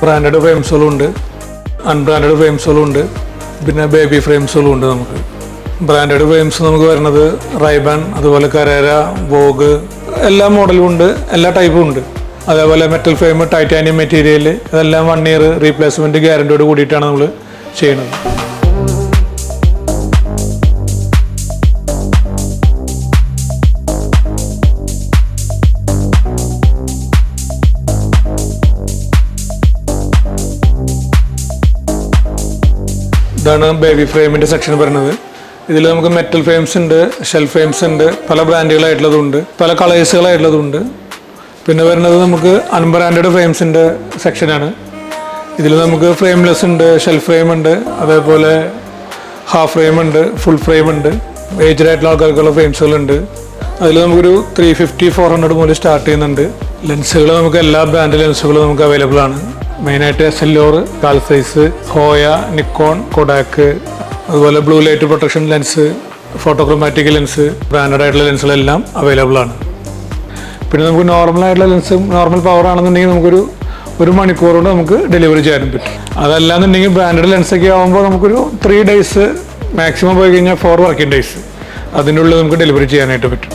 Branded ഫ്രെയിംസുകളും ഉണ്ട്, unbranded ഫ്രെയിംസുകളും ഉണ്ട്, പിന്നെ ബേബി ഫ്രെയിംസുകളും ഉണ്ട്. നമുക്ക് ബ്രാൻഡഡ് ഫ്രെയിംസ് നമുക്ക് വരുന്നത് റൈബാൻ, അതുപോലെ കരേര, വോഗ്, എല്ലാ മോഡലും ഉണ്ട്, എല്ലാ ടൈപ്പും ഉണ്ട്. അതേപോലെ മെറ്റൽ ഫ്രെയിം, ടൈറ്റാനിയം മെറ്റീരിയൽ, അതെല്ലാം 1 ഇയർ റീപ്ലേസ്മെൻറ്റ് ഗ്യാരണ്ടിയോട് കൂടിയിട്ടാണ് നമ്മൾ ചെയ്യുന്നത്. ഇതാണ് ബേബി ഫ്രെയിമിൻ്റെ സെക്ഷൻ പറയുന്നത്. ഇതിൽ നമുക്ക് മെറ്റൽ ഫ്രെയിംസ് ഉണ്ട്, ഷെൽ ഫ്രെയിംസ് ഉണ്ട്, പല ബ്രാൻഡുകളായിട്ടുള്ളതുണ്ട്, പല കളേഴ്സുകളായിട്ടുള്ളതുണ്ട്. പിന്നെ വരുന്നത് നമുക്ക് അൺബ്രാൻഡഡ് ഫ്രെയിംസിൻ്റെ സെക്ഷനാണ്. ഇതിൽ നമുക്ക് ഫ്രെയിംലെസ് ഉണ്ട്, ഷെൽ ഫ്രെയിം ഉണ്ട്, അതേപോലെ ഹാഫ് ഫ്രെയിം ഉണ്ട്, ഫുൾ ഫ്രെയിം ഉണ്ട്, ഏജ്ഡ് ആയിട്ടുള്ള ആൾക്കാർക്കുള്ള ഫ്രെയിംസുകളുണ്ട്. അതിൽ നമുക്കൊരു 350-400 മുതൽ സ്റ്റാർട്ട് ചെയ്യുന്നുണ്ട്. ലെൻസുകൾ നമുക്ക് എല്ലാ ബ്രാൻഡ് ലെൻസുകളും നമുക്ക് അവൈലബിൾ ആണ്. മെയിനായിട്ട് SLR, Carl Zeiss, Hoya, Nikon, Kodak, അതുപോലെ blue light protection lens, photochromatic lens, branded ആയിട്ടുള്ള ലെൻസുകളെല്ലാം അവൈലബിൾ ആണ്. പിന്നെ നമുക്ക് നോർമലായിട്ടുള്ള ലെൻസ്, നോർമൽ പവർ ആണെന്നുണ്ടെങ്കിൽ ഒരു മണിക്കൂർ കൊണ്ട് നമുക്ക് ഡെലിവറി ചെയ്യാനും പറ്റും. അതല്ലാന്നുണ്ടെങ്കിൽ ബ്രാൻഡഡ് ലെൻസൊക്കെ ആകുമ്പോൾ നമുക്കൊരു 3 days, മാക്സിമം പോയി കഴിഞ്ഞാൽ 4 working days അതിൻ്റെ ഉള്ളിൽ നമുക്ക് ഡെലിവറി ചെയ്യാനായിട്ട് പറ്റും.